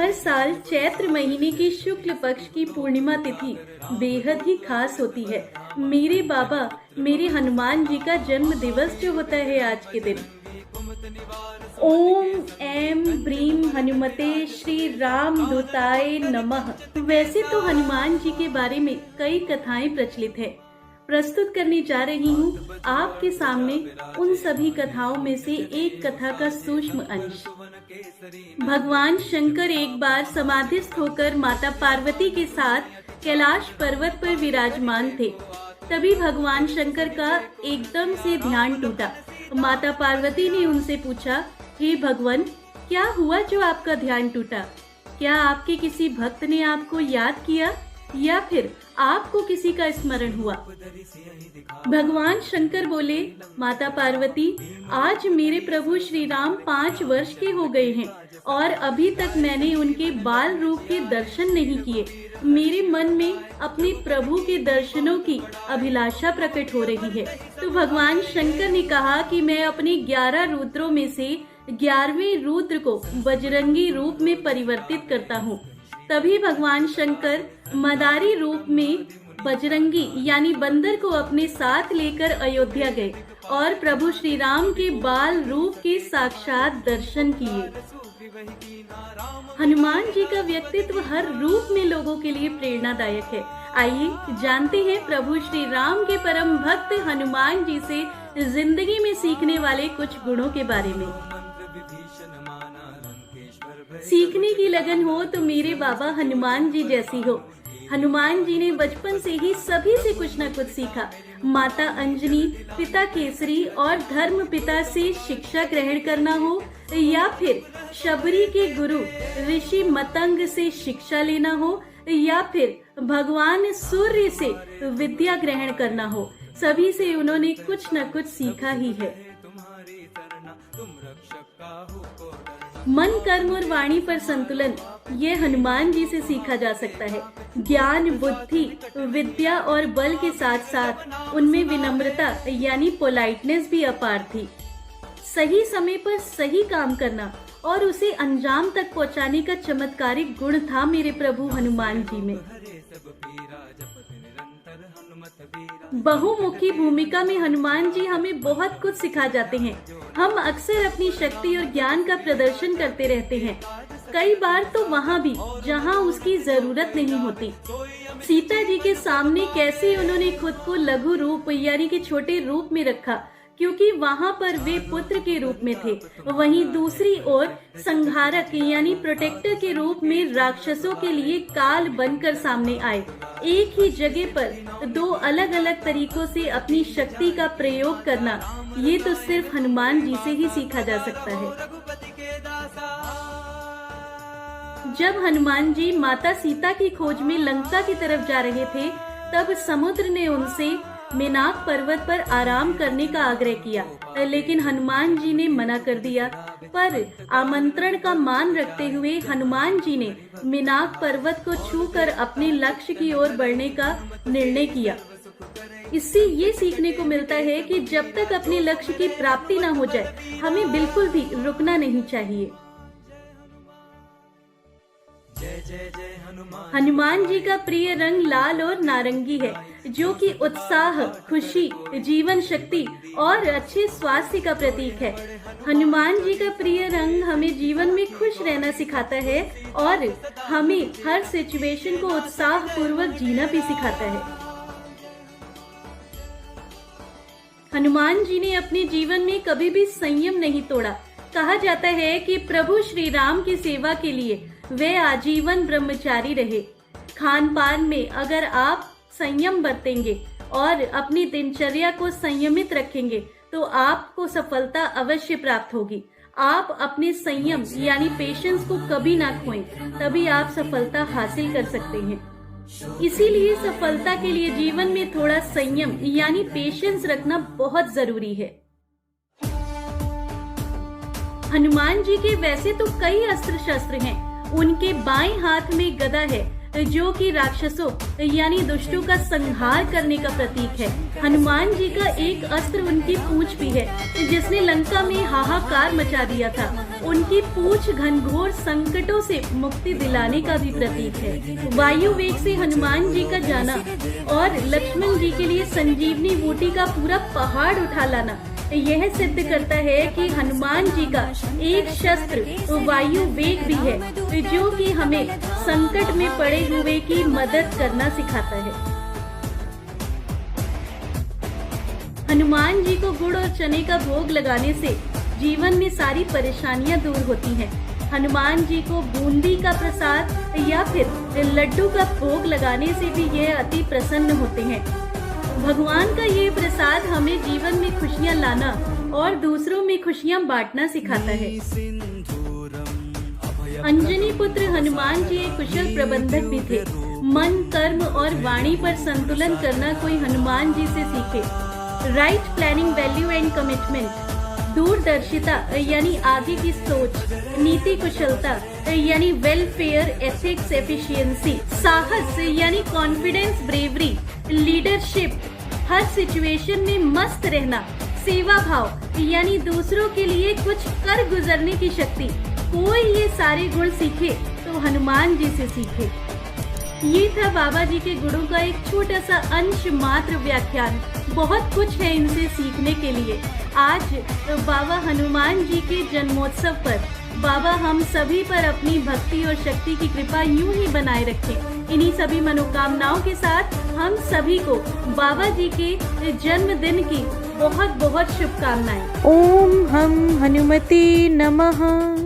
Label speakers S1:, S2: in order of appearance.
S1: हर साल चैत्र महीने की शुक्ल पक्ष की पूर्णिमा तिथि बेहद ही खास होती है। मेरे बाबा मेरे हनुमान जी का जन्म दिवस जो होता है आज के दिन। ओम ऐं ब्रीम हनुमते श्री राम दूताय नमः। वैसे तो हनुमान जी के बारे में कई कथाएं प्रचलित है। प्रस्तुत करने जा रही हूँ आपके सामने उन सभी कथाओं में से एक कथा का सूक्ष्म अंश। भगवान शंकर एक बार समाधिस्थ होकर माता पार्वती के साथ कैलाश पर्वत पर विराजमान थे। तभी भगवान शंकर का एकदम से ध्यान टूटा। माता पार्वती ने उनसे पूछा, हे भगवान, क्या हुआ जो आपका ध्यान टूटा? क्या आपके किसी भक्त ने आपको याद किया या फिर आपको किसी का स्मरण हुआ? भगवान शंकर बोले, माता पार्वती, आज मेरे प्रभु श्री राम 5 वर्ष के हो गए हैं और अभी तक मैंने उनके बाल रूप के दर्शन नहीं किए। मेरे मन में अपने प्रभु के दर्शनों की अभिलाषा प्रकट हो रही है। तो भगवान शंकर ने कहा कि मैं अपने 11 रुद्रों में से 11वें रुद्र को बजरंगी रूप में परिवर्तित करता हूँ। तभी भगवान शंकर मदारी रूप में बजरंगी यानी बंदर को अपने साथ लेकर अयोध्या गए और प्रभु श्री राम के बाल रूप के साक्षात दर्शन किए। हनुमान जी का व्यक्तित्व हर रूप में लोगों के लिए प्रेरणादायक है। आइए जानते हैं प्रभु श्री राम के परम भक्त हनुमान जी से जिंदगी में सीखने वाले कुछ गुणों के बारे में। सीखने की लगन हो तो मेरे बाबा हनुमान जी जैसी हो। हनुमान जी ने बचपन से ही सभी से कुछ न कुछ सीखा। माता अंजनी, पिता केसरी और धर्म पिता से शिक्षा ग्रहण करना हो या फिर शबरी के गुरु ऋषि मतंग से शिक्षा लेना हो या फिर भगवान सूर्य से विद्या ग्रहण करना हो, सभी से उन्होंने कुछ न कुछ सीखा ही है। मन, कर्म और वाणी पर संतुलन ये हनुमान जी से सीखा जा सकता है। ज्ञान, बुद्धि, विद्या और बल के साथ साथ उनमें विनम्रता यानी पोलाइटनेस भी अपार थी। सही समय पर सही काम करना और उसे अंजाम तक पहुंचाने का चमत्कारिक गुण था मेरे प्रभु हनुमान जी में। बहुमुखी भूमिका में हनुमान जी हमें बहुत कुछ सिखा जाते हैं। हम अक्सर अपनी शक्ति और ज्ञान का प्रदर्शन करते रहते हैं, कई बार तो वहाँ भी जहाँ उसकी जरूरत नहीं होती। सीता जी के सामने कैसे उन्होंने खुद को लघु रूप यानी कि छोटे रूप में रखा, क्योंकि वहाँ पर वे पुत्र के रूप में थे। वहीं दूसरी ओर संहारक यानी प्रोटेक्टर के रूप में राक्षसों के लिए काल बनकर सामने आए। एक ही जगह पर 2 अलग अलग तरीकों से अपनी शक्ति का प्रयोग करना, ये तो सिर्फ हनुमान जी से ही सीखा जा सकता है। जब हनुमान जी माता सीता की खोज में लंका की तरफ जा रहे थे, तब समुद्र ने उनसे मेनाक पर्वत पर आराम करने का आग्रह किया, लेकिन हनुमान जी ने मना कर दिया। पर आमंत्रण का मान रखते हुए हनुमान जी ने मेनाक पर्वत को छूकर अपने लक्ष्य की ओर बढ़ने का निर्णय किया। इससे ये सीखने को मिलता है कि जब तक अपने लक्ष्य की प्राप्ति न हो जाए, हमें बिल्कुल भी रुकना नहीं चाहिए। हनुमान जी का प्रिय रंग लाल और नारंगी है, जो कि उत्साह, खुशी, जीवन शक्ति और अच्छे स्वास्थ्य का प्रतीक है। हनुमान जी का प्रिय रंग हमें जीवन में खुश रहना सिखाता है और हमें हर सिचुएशन को उत्साह पूर्वक जीना भी सिखाता है। हनुमान जी ने अपने जीवन में कभी भी संयम नहीं तोड़ा। कहा जाता है कि प्रभु श्री राम की सेवा के लिए वे आजीवन ब्रह्मचारी रहे। खान पान में अगर आप संयम बरतेंगे और अपनी दिनचर्या को संयमित रखेंगे तो आपको सफलता अवश्य प्राप्त होगी। आप अपने संयम यानी पेशेंस को कभी ना खोएं, तभी आप सफलता हासिल कर सकते हैं। इसीलिए सफलता के लिए जीवन में थोड़ा संयम यानी पेशेंस रखना बहुत जरूरी है। हनुमान जी के वैसे तो कई अस्त्र शस्त्र हैं। उनके बाएं हाथ में गदा है, जो कि राक्षसों यानी दुष्टों का संहार करने का प्रतीक है। हनुमान जी का एक अस्त्र उनकी पूंछ भी है, जिसने लंका में हाहाकार मचा दिया था। उनकी पूंछ घनघोर संकटों से मुक्ति दिलाने का भी प्रतीक है। वायु वेग से हनुमान जी का जाना और लक्ष्मण जी के लिए संजीवनी बूटी का पूरा पहाड़ उठा लाना यह सिद्ध करता है कि हनुमान जी का एक शस्त्र वायु वेग भी है, जो कि हमें संकट में पड़े हुए की मदद करना सिखाता है। हनुमान जी को गुड़ और चने का भोग लगाने से जीवन में सारी परेशानियां दूर होती हैं। हनुमान जी को बूंदी का प्रसाद या फिर लड्डू का भोग लगाने से भी यह अति प्रसन्न होते हैं। भगवान का ये प्रसाद हमें जीवन में खुशियां लाना और दूसरों में खुशियां बांटना सिखाता है। अंजनी पुत्र हनुमान जी एक कुशल प्रबंधक भी थे। मन, कर्म और वाणी पर संतुलन करना कोई हनुमान जी से सीखे। Right planning, value and commitment, दूरदर्शिता यानी आगे की सोच, नीति कुशलता यानी वेलफेयर, एथिक्स, एफिशिएंसी, साहस यानी कॉन्फिडेंस, ब्रेवरी, लीडरशिप, हर सिचुएशन में मस्त रहना, सेवा भाव यानी दूसरों के लिए कुछ कर गुजरने की शक्ति। कोई ये सारे गुण सीखे तो हनुमान जी से सीखे। ये था बाबा जी के गुणों का एक छोटा सा अंश मात्र व्याख्यान। बहुत कुछ है इनसे सीखने के लिए। आज बाबा हनुमान जी के जन्मोत्सव पर बाबा हम सभी पर अपनी भक्ति और शक्ति की कृपा यूं ही बनाए रखें। इन्हीं सभी मनोकामनाओं के साथ हम सभी को बाबा जी के जन्मदिन की बहुत बहुत शुभकामनाएं।
S2: ओम हम हनुमते नमः।